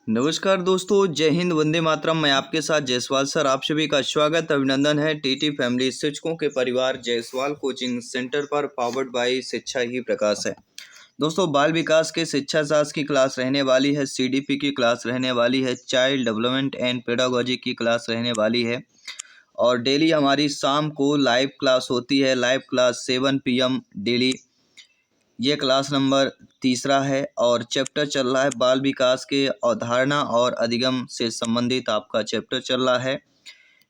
नमस्कार दोस्तों, जय हिंद, वंदे मातरम। मैं आपके साथ जायसवाल सर। आप सभी का स्वागत अभिनंदन है टीटी फैमिली शिक्षकों के परिवार जायसवाल कोचिंग सेंटर पर, पावर्ड बाय शिक्षा ही प्रकाश है। दोस्तों, बाल विकास के शिक्षा शास्त्र की क्लास रहने वाली है, सीडीपी की क्लास रहने वाली है, चाइल्ड डेवलपमेंट एंड पेडागोजी की क्लास रहने वाली है और डेली हमारी शाम को लाइव क्लास होती है। Live class 7 PM daily. ये क्लास नंबर 3 है और चैप्टर चल रहा है बाल विकास के अवधारणा और अधिगम से संबंधित आपका चैप्टर चल रहा है।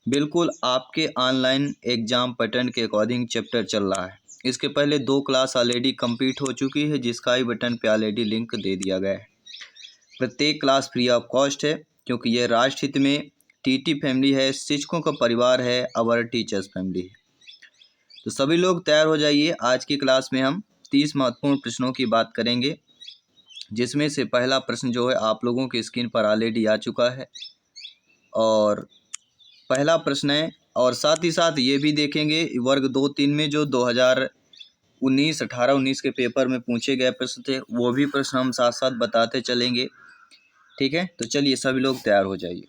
बिल्कुल आपके ऑनलाइन एग्जाम पैटर्न के अकॉर्डिंग चैप्टर चल रहा है। इसके पहले 2 क्लास ऑलरेडी कंप्लीट हो चुकी है, जिसका ही बटन पे ऑलरेडी लिंक दे दिया गया है। प्रत्येक क्लास फ्री ऑफ कॉस्ट है, क्योंकि यह राष्ट्र हित में टीटी फैमिली है, शिक्षकों का परिवार है, अवर टीचर्स फैमिली है। तो सभी लोग तैयार हो जाइए। आज की क्लास में हम 30 महत्वपूर्ण प्रश्नों की बात करेंगे, जिसमें से पहला प्रश्न जो है आप लोगों की स्क्रीन पर ऑलरेडी आ चुका है और पहला प्रश्न है। और साथ ही साथ ये भी देखेंगे वर्ग 2-3 में जो 2018-19 के पेपर में पूछे गए प्रश्न थे, वो भी प्रश्न हम साथ साथ बताते चलेंगे। ठीक है, तो चलिए सभी लोग तैयार हो जाइए।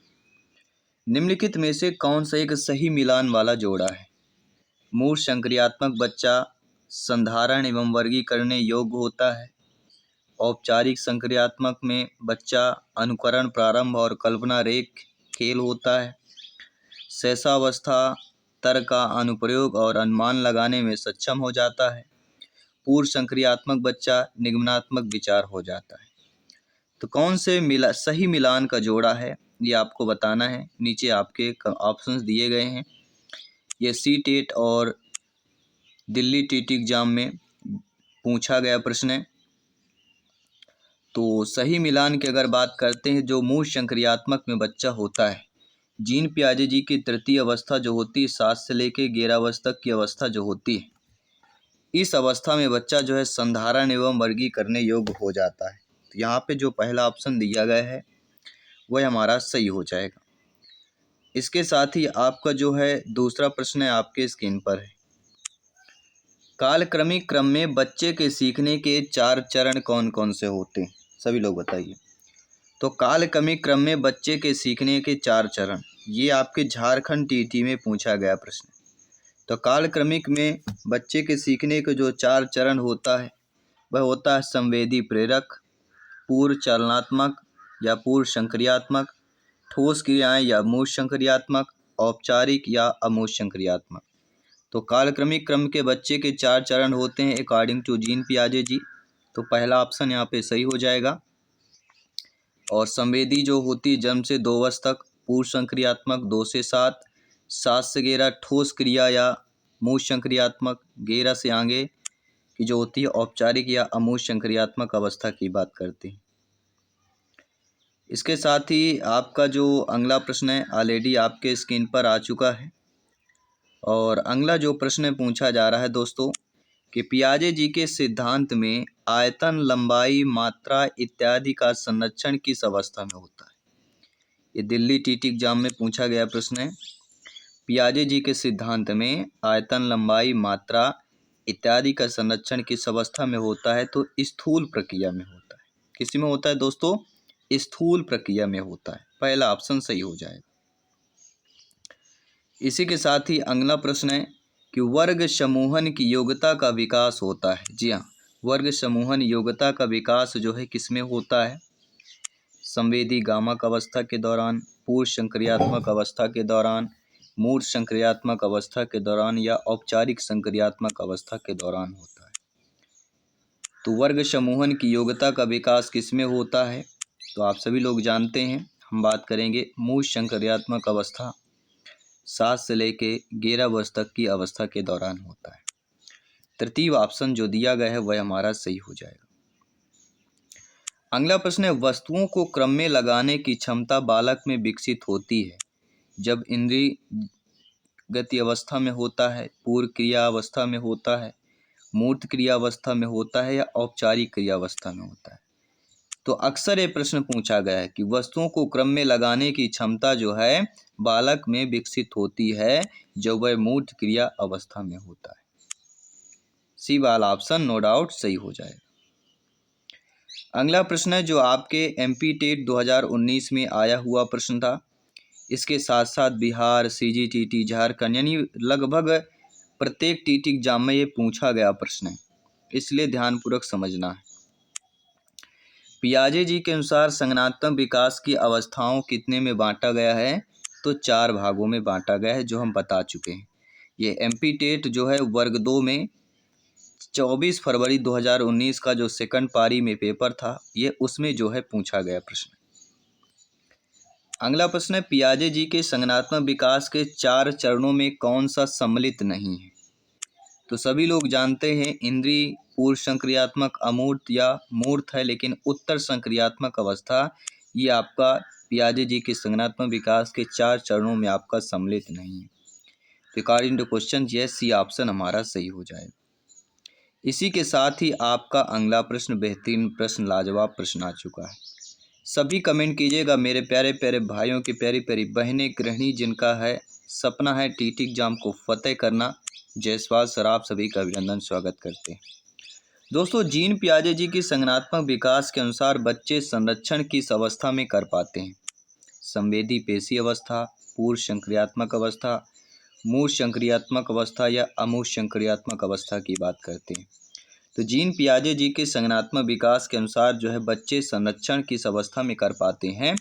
निम्नलिखित में से कौन सा एक सही मिलान वाला जोड़ा है? मूल संक्रियात्मक बच्चा संधारण एवं वर्गीकरण योग्य होता है। औपचारिक संक्रियात्मक में बच्चा अनुकरण, प्रारंभ और कल्पना रेख खेल होता है। शैशवावस्था तर्क का अनुप्रयोग और अनुमान लगाने में सक्षम हो जाता है। पूर्व संक्रियात्मक बच्चा निगमनात्मक विचार हो जाता है। तो कौन से सही मिलान का जोड़ा है, ये आपको बताना है। नीचे आपके ऑप्शंस दिए गए हैं। ये सी-टेट और दिल्ली टीटी एग्जाम में पूछा गया प्रश्न है। तो सही मिलान की अगर बात करते हैं, जो मूल संक्रियात्मक में बच्चा होता है, जीन पियाजे जी की तृतीय अवस्था जो होती है, 7 से लेके 11 वर्ष तक की अवस्था जो होती है, इस अवस्था में बच्चा जो है संधारण एवं वर्गीकरण करने योग्य हो जाता है। तो यहाँ पे जो पहला ऑप्शन दिया गया है वह हमारा सही हो जाएगा। इसके साथ ही आपका जो है दूसरा प्रश्न है, आपके स्क्रीन पर है। कालक्रमिक क्रम में बच्चे के सीखने के 4 चरण कौन कौन से होते हैं? सभी लोग बताइए। तो कालक्रमिक क्रम में बच्चे के सीखने के 4 चरण, ये आपके झारखंड टीटी में पूछा गया प्रश्न। तो कालक्रमिक में बच्चे के सीखने के जो 4 चरण होता है, वह होता है संवेदी प्रेरक, पूर्व चालनात्मक या पूर्व संक्रियात्मक, ठोस क्रियाएं या मूल संक्रियात्मक, औपचारिक या अमूर्त संक्रियात्मक। तो कालक्रमिक क्रम के बच्चे के 4 चरण होते हैं अकॉर्डिंग टू जीन पियाजे जी। तो पहला ऑप्शन यहाँ पे सही हो जाएगा। और संवेदी जो होती है जन्म से 2 वर्ष तक, पूर्व संक्रियात्मक 2 से 7, 7 से 11 ठोस क्रिया या मूल संक्रियात्मक, 11 से आगे की जो होती है औपचारिक या अमूर्त संक्रियात्मक अवस्था की बात करती है। इसके साथ ही आपका जो अगला प्रश्न है ऑलरेडी आपके स्क्रीन पर आ चुका है और अगला जो प्रश्न पूछा जा रहा है दोस्तों, कि पियाजे जी के सिद्धांत में आयतन, लंबाई, मात्रा इत्यादि का संरक्षण किस अवस्था में होता है? ये दिल्ली टीटी एग्जाम में पूछा गया प्रश्न है। पियाजे जी के सिद्धांत में आयतन, लंबाई, मात्रा इत्यादि का संरक्षण किस अवस्था में होता है? तो स्थूल प्रक्रिया में होता है। किस में होता है दोस्तों? स्थूल प्रक्रिया में होता है। पहला ऑप्शन सही हो जाएगा। इसी के साथ ही अगला प्रश्न है कि वर्ग समूहन की योग्यता का विकास होता है। जी हाँ, वर्ग समूहन योग्यता का विकास जो है किसमें होता है? संवेदी गामक अवस्था के दौरान, पूर्व संक्रियात्मक अवस्था के दौरान, मूर्त संक्रियात्मक अवस्था के दौरान या औपचारिक संक्रियात्मक अवस्था के दौरान होता है। तो वर्ग समूहन की योग्यता का विकास किसमें होता है? तो आप सभी लोग जानते हैं, हम बात करेंगे मूल संक्रियात्मक अवस्था 7 से लेके 11 वर्ष तक की अवस्था के दौरान होता है। तृतीय ऑप्शन जो दिया गया है वह हमारा सही हो जाएगा। अगला प्रश्न है, वस्तुओं को क्रम में लगाने की क्षमता बालक में विकसित होती है जब इंद्रिय गति अवस्था में होता है, पूर्व क्रिया अवस्था में होता है, मूर्त क्रिया अवस्था में होता है या औपचारिक क्रिया अवस्था में होता है? तो अक्सर ये प्रश्न पूछा गया है कि वस्तुओं को क्रम में लगाने की क्षमता जो है बालक में विकसित होती है जब वह मूर्त क्रिया अवस्था में होता है। सी वाला ऑप्शन नो डाउट सही हो जाएगा। अगला प्रश्न है जो आपके एमपी टेट 2019 में आया हुआ प्रश्न था। इसके साथ साथ बिहार, सीजीटीटी, झारखंड यानी लगभग प्रत्येक टीटी एग्जाम में ये पूछा गया प्रश्न है, इसलिए ध्यानपूर्वक समझना है। पियाजे जी के अनुसार संज्ञानात्मक विकास की अवस्थाओं कितने में बांटा गया है? तो 4 भागों में बांटा गया है, जो हम बता चुके हैं। ये एमपी टेट जो है वर्ग 2 में 24 फरवरी 2019 का जो सेकंड पारी में पेपर था, ये उसमें जो है पूछा गया प्रश्न। अगला प्रश्न है पियाजे जी के संज्ञानात्मक विकास के 4 चरणों में कौन सा सम्मिलित नहीं है? तो सभी लोग जानते हैं इंद्रिय, पूर्व संक्रियात्मक, अमूर्त या मूर्त है, लेकिन उत्तर संक्रियात्मक अवस्था ये आपका पियाजे जी के संज्ञानात्मक विकास के 4 चरणों में आपका सम्मिलित नहीं है। अकॉर्डिंग टू क्वेश्चन ये सी ऑप्शन हमारा सही हो जाएगा। इसी के साथ ही आपका अगला प्रश्न बेहतरीन प्रश्न, लाजवाब प्रश्न आ चुका है। सभी कमेंट कीजिएगा मेरे प्यारे प्यारे भाइयों की प्यारी प्यारी बहनें, गृहिणी जिनका है सपना है टीटी एग्जाम को फतेह करना, जायसवाल सर आप सभी का अभिनंदन स्वागत करते हैं। दोस्तों जीन पियाजे जी की संज्ञानात्मक विकास के अनुसार बच्चे संरक्षण किस अवस्था में कर पाते हैं? संवेदी पेशी अवस्था, पूर्व संक्रियात्मक अवस्था, मूर्त संक्रियात्मक अवस्था या अमूर्त संक्रियात्मक अवस्था की बात करते हैं। तो जीन पियाजे जी के संज्ञानात्मक विकास के अनुसार जो है बच्चे संरक्षण किस अवस्था में कर पाते हैं?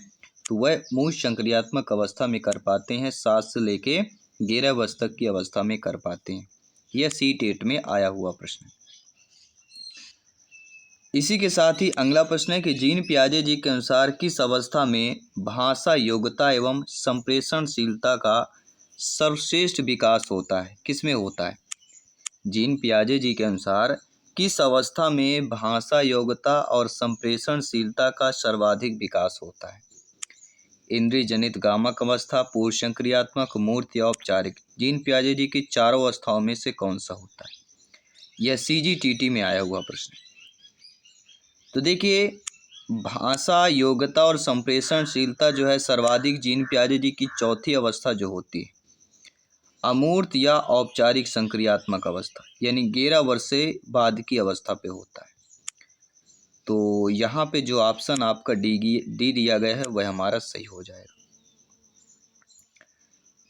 तो वह मूर्त संक्रियात्मक अवस्था में कर पाते हैं, 7 से लेके 11 वर्ष तक की अवस्था में कर पाते हैं। यह सी टेट में आया हुआ प्रश्न है। इसी के साथ ही अगला प्रश्न है कि जीन पियाजे जी के अनुसार किस अवस्था में भाषा योग्यता एवं संप्रेषणशीलता का सर्वश्रेष्ठ विकास होता है? किसमें होता है? जीन पियाजे जी के अनुसार किस अवस्था में भाषा योग्यता और संप्रेषणशीलता का सर्वाधिक विकास होता है? इंद्रिय जनित गामक अवस्था, पूर्व संक्रियात्मक, मूर्त या औपचारिक। जीन पियाजे जी की चारों अवस्थाओं में से कौन सा होता है? यह सीजीटीटी में आया हुआ प्रश्न है। तो देखिए भाषा योग्यता और संप्रेषणशीलता जो है सर्वाधिक जीन पियाजे जी की चौथी अवस्था जो होती है अमूर्त या औपचारिक संक्रियात्मक अवस्था, यानी 11 वर्ष से बाद की अवस्था पे होता है। तो यहाँ पे जो ऑप्शन आपका डी दिया गया है वह हमारा सही हो जाएगा।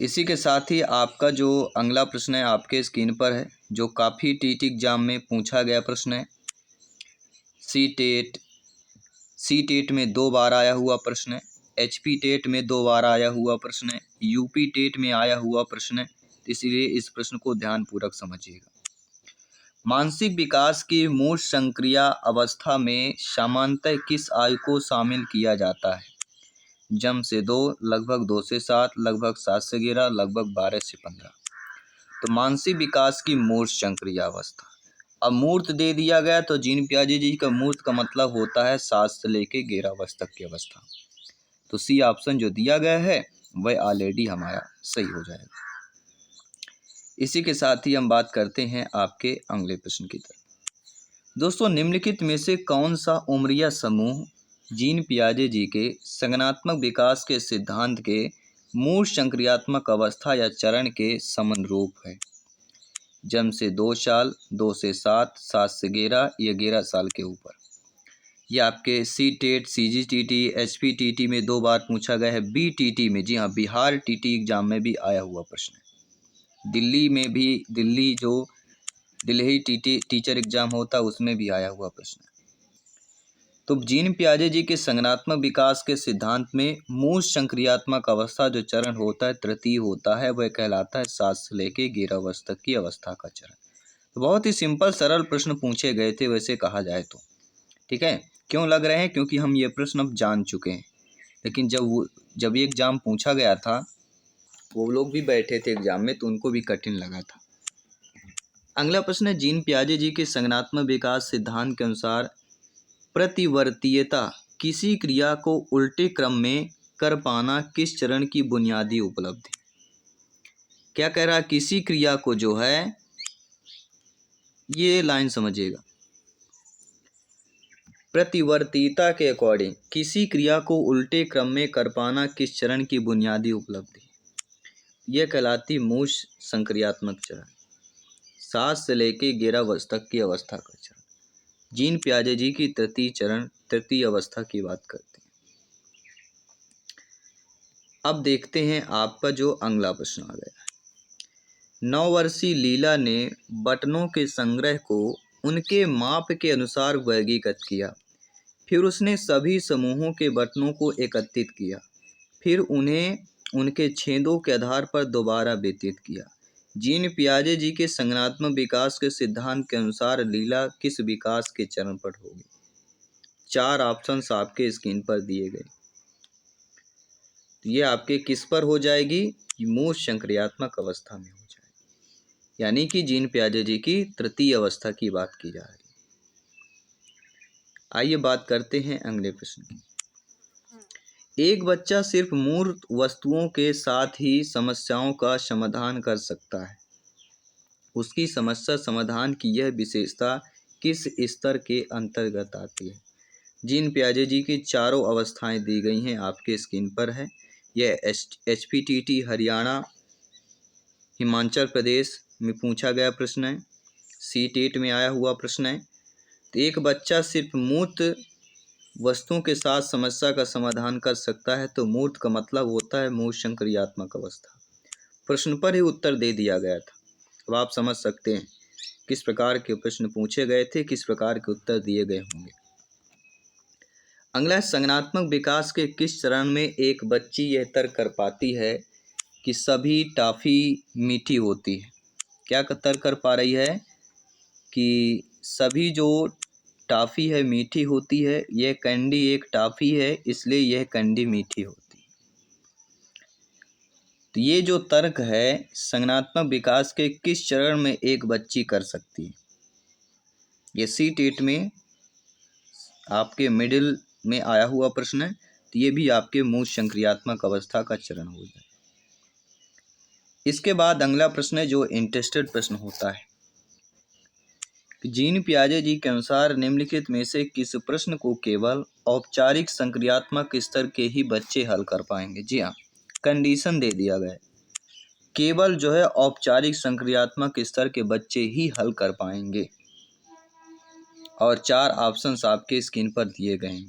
इसी के साथ ही आपका जो अगला प्रश्न है आपके स्क्रीन पर है, जो काफ़ी टीटी एग्जाम में पूछा गया प्रश्न है। सी टेट में 2 बार आया हुआ प्रश्न है, एचपी टेट में 2 बार आया हुआ प्रश्न है, यूपी टेट में आया हुआ प्रश्न है। इसलिए इस प्रश्न को ध्यानपूर्वक समझिएगा। मानसिक विकास की मूर्त संक्रिया अवस्था में सामान्यतः किस आयु को शामिल किया जाता है? जन्म से 2, लगभग 2 से 7, लगभग 7 से 11, लगभग 12 से 15। तो मानसिक विकास की मूर्त संक्रिया अवस्था। अब मूर्त दे दिया गया तो जीन पियाजे जी का मूर्त का मतलब होता है 7 से लेके 11 वर्ष तक की अवस्था। तो सी ऑप्शन जो दिया गया है वह ऑलरेडी हमारा सही हो जाएगा। इसी के साथ ही हम बात करते हैं आपके अगले प्रश्न की तरफ। दोस्तों निम्नलिखित में से कौन सा उम्रिया समूह जीन पियाजे जी के संज्ञानात्मक विकास के सिद्धांत के मूर्त संक्रियात्मक अवस्था या चरण के समनुरूप है? जन्म से 2 साल, 2 से 7, 7 से 11 या 11 साल के ऊपर। यह आपके सी टेट, सीजीटीटी, एचपीटीटी में 2 बार पूछा गया है। बीटीटी में, जी हाँ, बिहार टीटी एग्जाम में भी आया हुआ प्रश्न है। दिल्ली में भी, दिल्ली टीचर एग्जाम होता है उसमें भी आया हुआ प्रश्न है। तो जीन पियाजे जी के संज्ञानात्मक विकास के सिद्धांत में मूर्त संक्रियात्मक अवस्था जो चरण होता है तृतीय होता है, वह कहलाता है 7 से लेके 11 वर्ष तक की अवस्था का चरण। तो बहुत ही सिंपल सरल प्रश्न पूछे गए थे वैसे कहा जाए तो, ठीक है। क्यों लग रहे हैं? क्योंकि हम ये प्रश्न अब जान चुके हैं, लेकिन जब ये एग्जाम पूछा गया था वो लोग भी बैठे थे एग्जाम में तो उनको भी कठिन लगा था। अगला प्रश्न है जीन पियाजे जी के संज्ञानात्मक विकास सिद्धांत के अनुसार प्रतिवर्तीयता किसी क्रिया को उल्टे क्रम में कर पाना किस चरण की बुनियादी उपलब्धि? क्या कह रहा है? किसी क्रिया को जो है, ये लाइन समझिएगा, प्रतिवर्तीयता के अकॉर्डिंग किसी क्रिया को उल्टे क्रम में कर पाना किस चरण की बुनियादी उपलब्धि? यह कहलाती मूर्त संक्रियात्मक चरण, 7 से लेके 11 वर्ष तक की अवस्था का चरण। जीन पियाजे जी की तृतीय अवस्था की बात करते हैं। अब देखते हैं आपका जो अगला प्रश्न आ गया। 9 वर्षीय लीला ने बटनों के संग्रह को उनके माप के अनुसार वर्गीकृत किया। फिर उसने सभी समूहों के बटनों को एकत्रित किया, फिर उन्हें उनके छेदों के आधार पर दोबारा वितरित किया। जीन पियाजे जी के संज्ञानात्मक विकास के सिद्धांत के अनुसार लीला किस विकास के चरण पर होगी? 4 ऑप्शंस आपके स्क्रीन पर दिए गए। तो ये आपके किस पर हो जाएगी? मूल संक्रियात्मक अवस्था में हो जाएगी, यानी कि जीन पियाजे जी की तृतीय अवस्था की बात की जा रही है। आइए बात करते हैं अगले प्रश्न की। एक बच्चा सिर्फ मूर्त वस्तुओं के साथ ही समस्याओं का समाधान कर सकता है। उसकी समस्या समाधान की यह विशेषता किस स्तर के अंतर्गत आती है? जीन पियाजे जी की चारों अवस्थाएं दी गई हैं, आपके स्क्रीन पर है। यह HPTT हरियाणा हिमाचल प्रदेश में पूछा गया प्रश्न है, CTET में आया हुआ प्रश्न है। तो एक बच्चा सिर्फ मूर्त वस्तुओं के साथ समस्या का समाधान कर सकता है, तो मूर्त का मतलब होता है मूल संक्रियात्मक अवस्था। प्रश्न पर ही उत्तर दे दिया गया था। अब आप समझ सकते हैं किस प्रकार के प्रश्न पूछे गए थे, किस प्रकार के उत्तर दिए गए होंगे। अगला, संज्ञानात्मक विकास के किस चरण में एक बच्ची यह तर्क कर पाती है कि सभी टॉफ़ी मीठी होती है? क्या तर्क कर पा रही है कि सभी जो टॉफ़ी है मीठी होती है, यह कैंडी एक टॉफ़ी है इसलिए यह कैंडी मीठी होती है। तो ये जो तर्क है संज्ञानात्मक विकास के किस चरण में एक बच्ची कर सकती है? ये CTET में आपके मिडिल में आया हुआ प्रश्न है। तो ये भी आपके मूल संक्रियात्मक अवस्था का चरण हो जाए। इसके बाद अगला प्रश्न है जो इंटरेस्टेड प्रश्न होता है। जीन पियाजे जी के अनुसार निम्नलिखित में से किस प्रश्न को केवल औपचारिक संक्रियात्मक स्तर के ही बच्चे हल कर पाएंगे? जी हाँ, कंडीशन दे दिया गया है, केवल जो है औपचारिक संक्रियात्मक स्तर के बच्चे ही हल कर पाएंगे। और 4 ऑप्शंस आपके स्क्रीन पर दिए गए हैं,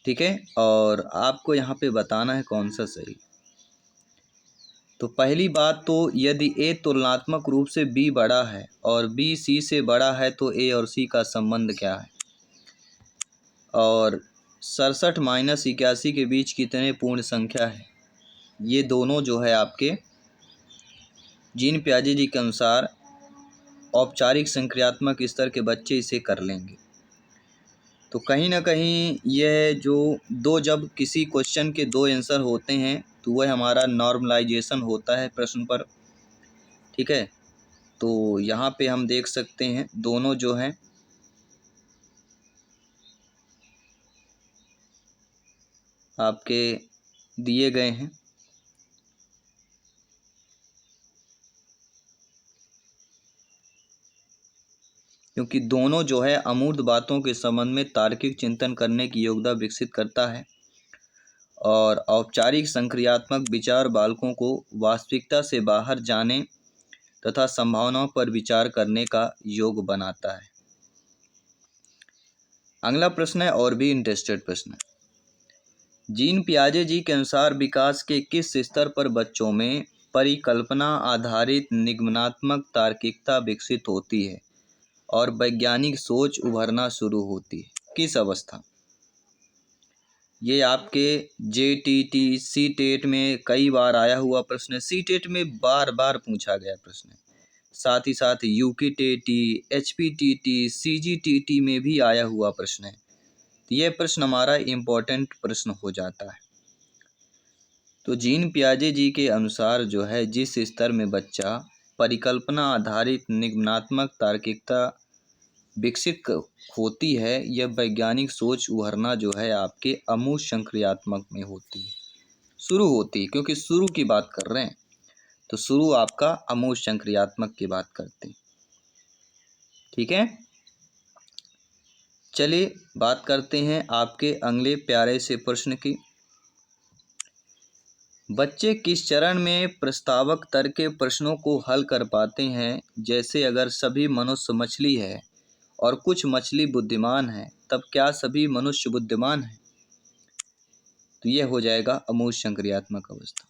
ठीक है। और आपको यहाँ पे बताना है कौन सा सही। तो पहली बात तो यदि A तुलनात्मक रूप से B बड़ा है और B C से बड़ा है तो A और C का संबंध क्या है? और 67 - 81 के बीच कितने पूर्ण संख्या है? ये दोनों जो है आपके जीन पियाजे जी के अनुसार औपचारिक संक्रियात्मक स्तर के बच्चे इसे कर लेंगे। तो कहीं ना कहीं यह जो जब किसी क्वेश्चन के 2 आंसर होते हैं तो वह हमारा नॉर्मलाइजेशन होता है प्रश्न पर, ठीक है। तो यहाँ पे हम देख सकते हैं दोनों जो हैं आपके दिए गए हैं। क्योंकि दोनों जो है अमूर्त बातों के संबंध में तार्किक चिंतन करने की योग्यता विकसित करता है और औपचारिक संक्रियात्मक विचार बालकों को वास्तविकता से बाहर जाने तथा संभावनाओं पर विचार करने का योग बनाता है। अगला प्रश्न है और भी इंटरेस्टेड प्रश्न है। जीन पियाजे जी के अनुसार विकास के किस स्तर पर बच्चों में परिकल्पना आधारित निगमनात्मक तार्किकता विकसित होती है और वैज्ञानिक सोच उभरना शुरू होती है? किस अवस्था? ये आपके JTT CTET में कई बार आया हुआ प्रश्न है, CTET में बार बार पूछा गया प्रश्न है। साथ ही साथ UKTT, HPTT, CGTT में भी आया हुआ प्रश्न है। तो यह प्रश्न हमारा इम्पोर्टेंट प्रश्न हो जाता है। तो जीन पियाजे जी के अनुसार जो है जिस स्तर में बच्चा परिकल्पना आधारित निगमनात्मक तार्किकता विकसित होती है, यह वैज्ञानिक सोच उभरना जो है आपके अमूर्त संक्रियात्मक में होती है, शुरू होती है। क्योंकि शुरू की बात कर रहे हैं तो शुरू आपका अमूर्त संक्रियात्मक की बात करते हैं, ठीक है। चलिए बात करते हैं आपके अगले प्यारे से प्रश्न की। बच्चे किस चरण में प्रस्तावक तर्क के प्रश्नों को हल कर पाते हैं? जैसे अगर सभी मनुष्य मछली है और कुछ मछली बुद्धिमान हैं, तब क्या सभी मनुष्य बुद्धिमान हैं? तो यह हो जाएगा अमूर्त संक्रियात्मक अवस्था।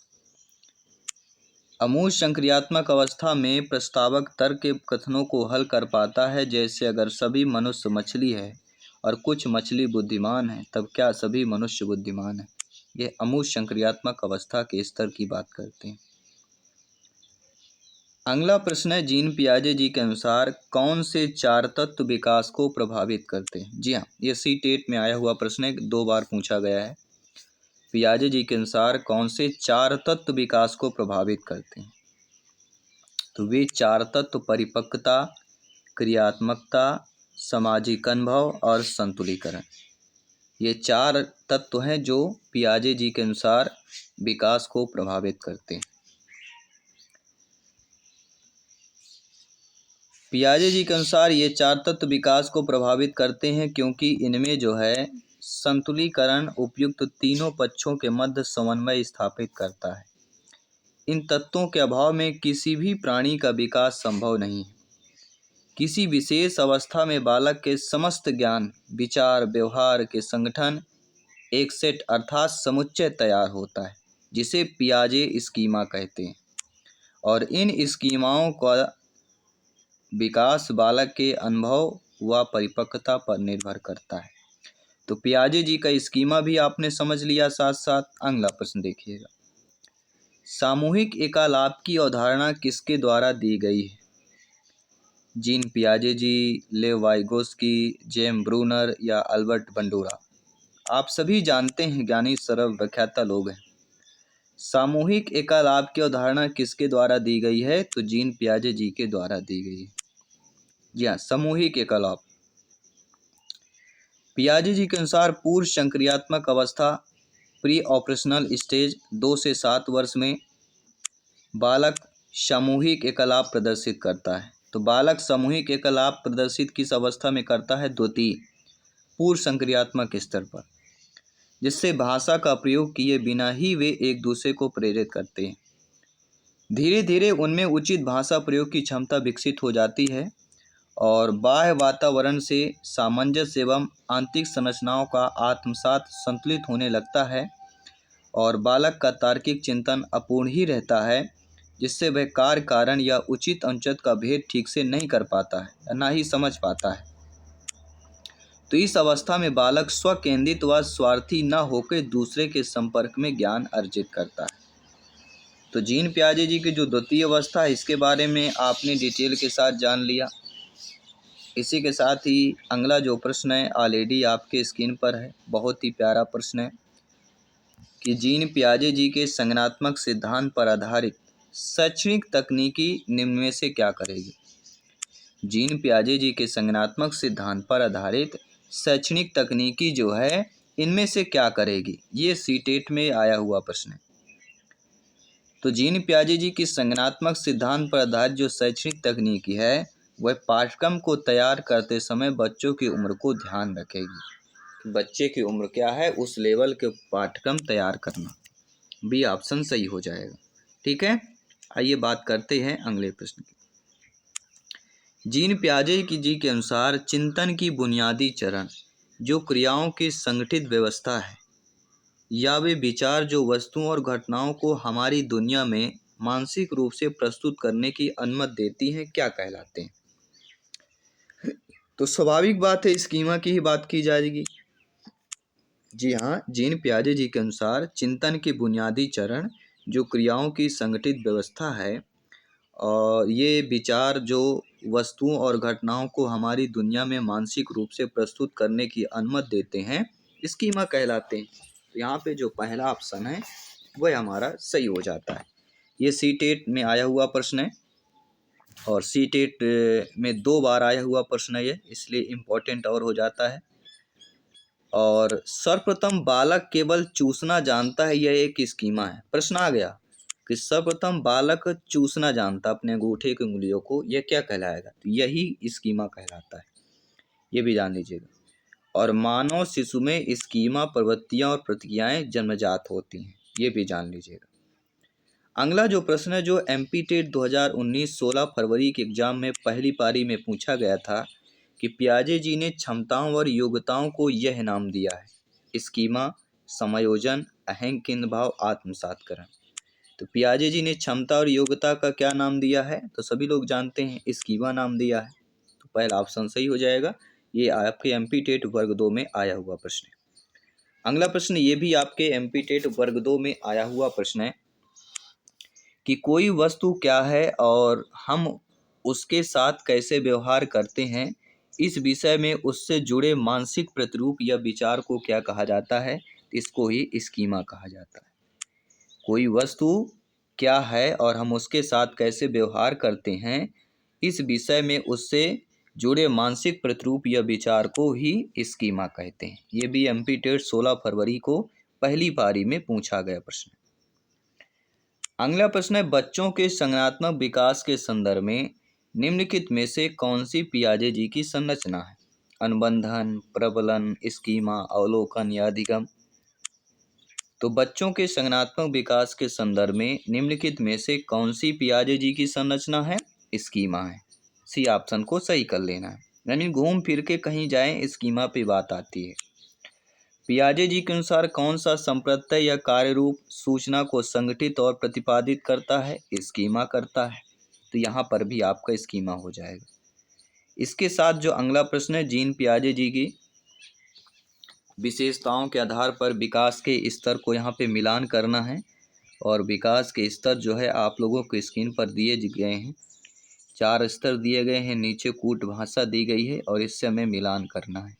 अमूर्त संक्रियात्मक अवस्था में प्रस्तावक तर्क के कथनों को हल कर पाता है, जैसे अगर सभी मनुष्य मछली है और कुछ मछली बुद्धिमान है, तब क्या सभी मनुष्य बुद्धिमान है। ये अमूर्त संक्रियात्मक अवस्था के स्तर की बात करते हैं। अगला प्रश्न है, जीन पियाजे जी के अनुसार कौन से चार तत्व विकास को प्रभावित करते हैं? जी हाँ, ये सी-टेट में आया हुआ प्रश्न है, 2 बार पूछा गया है। पियाजे जी के अनुसार कौन से चार तत्व विकास को प्रभावित करते हैं? तो वे चार तत्व परिपक्वता, क्रियात्मकता, सामाजिक अनुभव और संतुलीकरण, ये चार तत्व हैं जो पियाजे जी के अनुसार विकास को प्रभावित करते हैं। पियाजे जी के अनुसार ये चार तत्व विकास को प्रभावित करते हैं क्योंकि इनमें जो है संतुलीकरण उपयुक्त तीनों पक्षों के मध्य समन्वय स्थापित करता है। इन तत्वों के अभाव में किसी भी प्राणी का विकास संभव नहीं है। किसी विशेष अवस्था में बालक के समस्त ज्ञान, विचार, व्यवहार के संगठन एक सेट अर्थात समुच्चय तैयार होता है, जिसे पियाजे स्कीमा कहते हैं। और इन स्कीमाओं का विकास बालक के अनुभव व परिपक्वता पर निर्भर करता है। तो पियाजे जी का स्कीमा भी आपने समझ लिया। साथ साथ अगला प्रश्न देखिएगा, सामूहिक एकालाप की अवधारणा किसके द्वारा दी गई है? जीन पियाजे जी, लेव वाइगोस्की, जेम ब्रूनर या अल्बर्ट बंडूरा? आप सभी जानते हैं, ज्ञानी सर्व व्याख्याता लोग हैं। सामूहिक एकालाप की अवधारणा किसके द्वारा दी गई है? तो जीन पियाजे जी के द्वारा दी गई है। जी हाँ, सामूहिक एकालाप। पियाजे जी के अनुसार पूर्व संक्रियात्मक अवस्था प्री ऑपरेशनल स्टेज 2 से 7 वर्ष में बालक सामूहिक एकालाप प्रदर्शित करता है। तो बालक सामूहिक एकालाप प्रदर्शित किस अवस्था में करता है? द्वितीय पूर्व संक्रियात्मक स्तर पर, जिससे भाषा का प्रयोग किए बिना ही वे एक दूसरे को प्रेरित करते हैं। धीरे धीरे उनमें उचित भाषा प्रयोग की क्षमता विकसित हो जाती है और बाह्य वातावरण से सामंजस्य एवं आंतरिक संरचनाओं का आत्मसात संतुलित होने लगता है और बालक का तार्किक चिंतन अपूर्ण ही रहता है, जिससे वह कार्य कारण या उचित अनुचित का भेद ठीक से नहीं कर पाता है या ना ही समझ पाता है। तो इस अवस्था में बालक स्वकेंद्रित व स्वार्थी न होकर दूसरे के संपर्क में ज्ञान अर्जित करता है। तो जीन पियाजे जी की जो द्वितीय अवस्था है, इसके बारे में आपने डिटेल के साथ जान लिया। इसी के साथ ही अगला जो प्रश्न है ऑलरेडी आपके स्क्रीन पर है, बहुत ही प्यारा प्रश्न है कि जीन पियाजे जी के संज्ञानात्मक सिद्धांत पर आधारित शैक्षणिक तकनीकी निम्न में से क्या करेगी? जीन पियाजे जी के संज्ञानात्मक सिद्धांत पर आधारित शैक्षणिक तकनीकी जो है, इनमें से क्या करेगी? ये सी-टेट में आया हुआ प्रश्न है। तो जीन पियाजे जी की संज्ञानात्मक सिद्धांत पर आधारित जो शैक्षणिक तकनीकी है, वह पाठ्यक्रम को तैयार करते समय बच्चों की उम्र को ध्यान रखेगी। बच्चे की उम्र क्या है, उस लेवल के पाठ्यक्रम तैयार करना। बी ऑप्शन सही हो जाएगा। ठीक है, आइए बात करते हैं अगले प्रश्न की। जीन पियाजे जी के अनुसार चिंतन की बुनियादी चरण जो क्रियाओं की संगठित व्यवस्था है या वे विचार जो वस्तुओं और घटनाओं को हमारी दुनिया में मानसिक रूप से प्रस्तुत करने की अनुमति देती हैं, क्या कहलाते हैं? तो स्वाभाविक बात है, स्कीमा की ही बात की जाएगी। जी हाँ, जीन पियाजे जी के अनुसार चिंतन के बुनियादी चरण जो क्रियाओं की संगठित व्यवस्था है और ये विचार जो वस्तुओं और घटनाओं को हमारी दुनिया में मानसिक रूप से प्रस्तुत करने की अनुमति देते हैं, स्कीमा कहलाते हैं। तो यहाँ पे जो पहला ऑप्शन है वह हमारा सही हो जाता है। ये सी-टेट में आया हुआ प्रश्न है और सी-टेट में 2 बार आया हुआ प्रश्न है ये, इसलिए इम्पोर्टेंट और हो जाता है। और सर्वप्रथम बालक केवल चूसना जानता है, यह एक स्कीमा है। प्रश्न आ गया कि सर्वप्रथम बालक चूसना जानता अपने अंगूठे की उंगलियों को, यह क्या कहलाएगा? तो यही स्कीमा कहलाता है, ये भी जान लीजिएगा। और मानव शिशु में स्कीमा प्रवृत्तियां और प्रतिक्रियाएं जन्मजात होती हैं, ये भी जान लीजिएगा। अगला जो प्रश्न है जो MP टेट 2019 16 फरवरी के एग्जाम में पहली पारी में पूछा गया था कि पियाजे जी ने क्षमताओं और योग्यताओं को यह नाम दिया है: स्कीमा, समायोजन, अहंकिन भाव, आत्मसातकरण। तो पियाजे जी ने क्षमता और योग्यता का क्या नाम दिया है? तो सभी लोग जानते हैं, स्कीमा नाम दिया है। तो पहला ऑप्शन सही हो जाएगा। ये आपके एमपी टेट वर्ग 2 में आया हुआ प्रश्न है। अगला प्रश्न ये भी आपके एमपी टेट वर्ग 2 में आया हुआ प्रश्न है कि कोई वस्तु क्या है और हम उसके साथ कैसे व्यवहार करते हैं, इस विषय में उससे जुड़े मानसिक प्रतिरूप या विचार को क्या कहा जाता है? इसको ही स्कीमा कहा जाता है। कोई वस्तु क्या है और हम उसके साथ कैसे व्यवहार करते हैं, इस विषय में उससे जुड़े मानसिक प्रतिरूप या विचार को ही स्कीमा कहते हैं। ये भी एमपी टेट 16 फरवरी को पहली पारी में पूछा गया प्रश्न। अगला प्रश्न है, बच्चों के संज्ञानात्मक विकास के संदर्भ में निम्नलिखित में से कौन सी पियाजे जी की संरचना है? अनुबंधन, प्रबलन, स्कीमा, अवलोकन या अधिगम। तो बच्चों के संज्ञानात्मक विकास के संदर्भ में निम्नलिखित में से कौन सी पियाजे जी की संरचना है? स्कीमा है। सी ऑप्शन को सही कर लेना है, यानी घूम फिर के कहीं जाएं स्कीमा पे बात आती है। पियाजे जी के अनुसार कौन सा संप्रत्यय या कार्य रूप सूचना को संगठित और प्रतिपादित करता है? स्कीमा करता है। तो यहाँ पर भी आपका स्कीमा हो जाएगा। इसके साथ जो अगला प्रश्न है, जीन पियाजे जी की विशेषताओं के आधार पर विकास के स्तर को यहाँ पे मिलान करना है। और विकास के स्तर जो है आप लोगों को स्क्रीन पर दिए गए हैं। 4 स्तर दिए गए हैं, नीचे कूट भाषा दी गई है और इससे हमें मिलान करना है।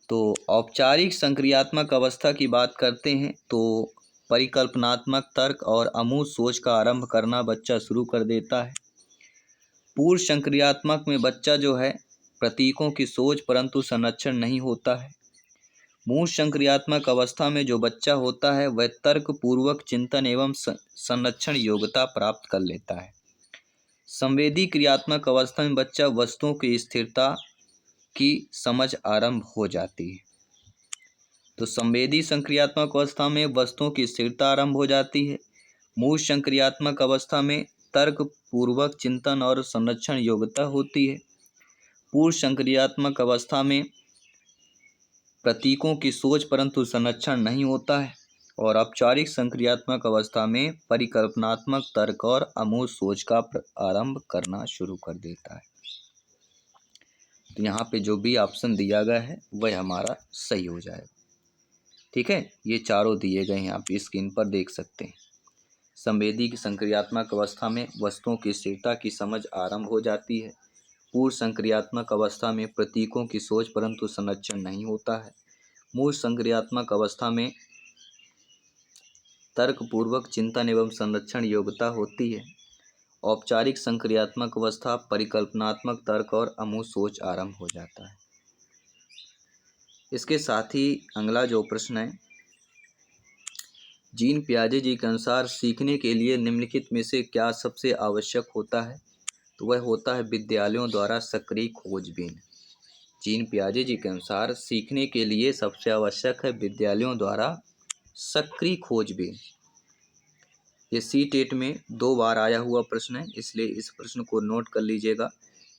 तो औपचारिक संक्रियात्मक अवस्था की बात करते हैं तो परिकल्पनात्मक तर्क और अमूर्त सोच का आरंभ करना बच्चा शुरू कर देता है। पूर्व संक्रियात्मक में बच्चा जो है प्रतीकों की सोच परंतु संरक्षण नहीं होता है। मूल संक्रियात्मक अवस्था में जो बच्चा होता है वह तर्क पूर्वक चिंतन एवं संरक्षण योग्यता प्राप्त कर लेता है। संवेदी क्रियात्मक अवस्था में बच्चा वस्तुओं की स्थिरता की समझ आरंभ हो जाती है। तो संवेदी संक्रियात्मक अवस्था में वस्तुओं की स्थिरता आरंभ हो जाती है। मूल संक्रियात्मक अवस्था में तर्क पूर्वक चिंतन और संरक्षण योग्यता होती है। पूर्व संक्रियात्मक अवस्था में प्रतीकों की सोच परंतु संरक्षण नहीं होता है। और औपचारिक संक्रियात्मक अवस्था में परिकल्पनात्मक तर्क और अमूर्त सोच का आरंभ करना शुरू कर देता है। तो यहाँ पे जो भी ऑप्शन दिया गया है वह हमारा सही हो जाएगा। ठीक है, ये चारों दिए गए हैं, आप स्क्रीन पर देख सकते हैं। संवेदी की संक्रियात्मक अवस्था में वस्तुओं की स्थिरता की समझ आरंभ हो जाती है। पूर्व संक्रियात्मक अवस्था में प्रतीकों की सोच परंतु संरक्षण नहीं होता है। मूल संक्रियात्मक अवस्था में तर्कपूर्वक चिंतन एवं संरक्षण योग्यता होती है। औपचारिक संक्रियात्मक अवस्था परिकल्पनात्मक तर्क और अमूर्त सोच आरंभ हो जाता है। इसके साथ ही अगला जो प्रश्न है, जीन पियाजे जी के अनुसार सीखने के लिए निम्नलिखित में से क्या सबसे आवश्यक होता है? तो वह होता है विद्यालयों द्वारा सक्रिय खोजबीन। जीन पियाजे जी के अनुसार सीखने के लिए सबसे आवश्यक है विद्यालयों द्वारा सक्रिय खोजबीन। ये सी टेट में 2 बार आया हुआ प्रश्न है, इसलिए इस प्रश्न को नोट कर लीजिएगा।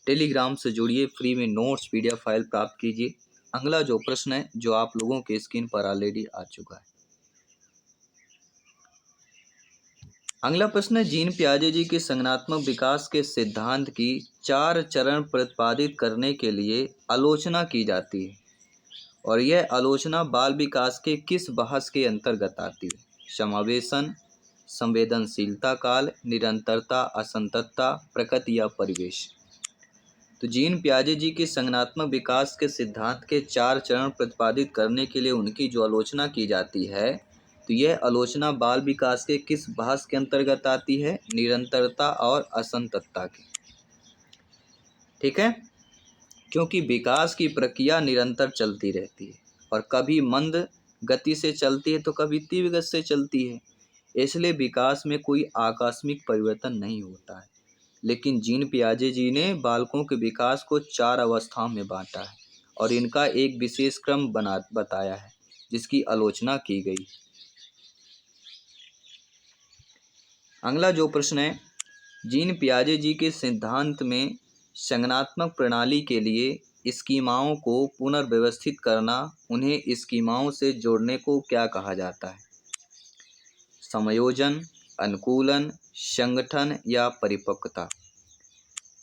टेलीग्राम से जुड़िए, फ्री में नोट्स PDF फाइल प्राप्त कीजिए। अगला जो प्रश्न है जो आप लोगों के स्क्रीन पर ऑलरेडी आ चुका है। अगला प्रश्न है, जीन पियाजे जी के संज्ञानात्मक विकास के सिद्धांत की 4 चरण प्रतिपादित करने के लिए आलोचना की जाती है और यह आलोचना बाल विकास के किस बहस के अंतर्गत आती है? समावेशन, संवेदनशीलता काल, निरंतरता, असंततता, प्रकृति या परिवेश। तो जीन पियाजे जी के संज्ञानात्मक विकास के सिद्धांत के 4 चरण प्रतिपादित करने के लिए उनकी जो आलोचना की जाती है, तो यह आलोचना बाल विकास के किस बहस के अंतर्गत आती है? निरंतरता और असंततता की। ठीक है, क्योंकि विकास की प्रक्रिया निरंतर चलती रहती है और कभी मंद गति से चलती है तो कभी तीव्र गति से चलती है, इसलिए विकास में कोई आकस्मिक परिवर्तन नहीं होता है। लेकिन जीन पियाजे जी ने बालकों के विकास को 4 अवस्थाओं में बांटा है और इनका एक विशेष क्रम बताया है जिसकी आलोचना की गई। अगला जो प्रश्न है, जीन पियाजे जी के सिद्धांत में संगठनात्मक प्रणाली के लिए स्कीमाओं को पुनर्व्यवस्थित करना, उन्हें स्कीमाओं से जोड़ने को क्या कहा जाता है? समायोजन, अनुकूलन, संगठन या परिपक्वता।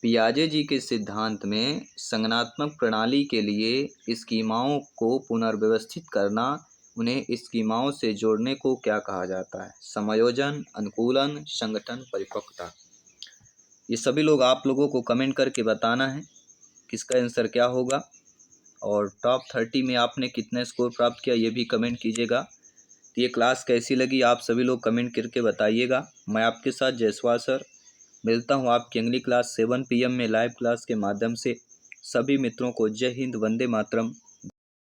पियाजे जी के सिद्धांत में संगठनात्मक प्रणाली के लिए स्कीमाओं को पुनर्व्यवस्थित करना, उन्हें स्कीमाओं से जोड़ने को क्या कहा जाता है? समायोजन, अनुकूलन, संगठन, परिपक्वता। ये सभी लोग आप लोगों को कमेंट करके बताना है किसका आंसर क्या होगा, और टॉप 30 में आपने कितने स्कोर प्राप्त किया ये भी कमेंट कीजिएगा। तो ये क्लास कैसी लगी आप सभी लोग कमेंट करके बताइएगा। मैं आपके साथ जयसवाल सर मिलता हूँ आपकी अगली क्लास 7 PM में लाइव क्लास के माध्यम से। सभी मित्रों को जय हिंद, वंदे मातरम।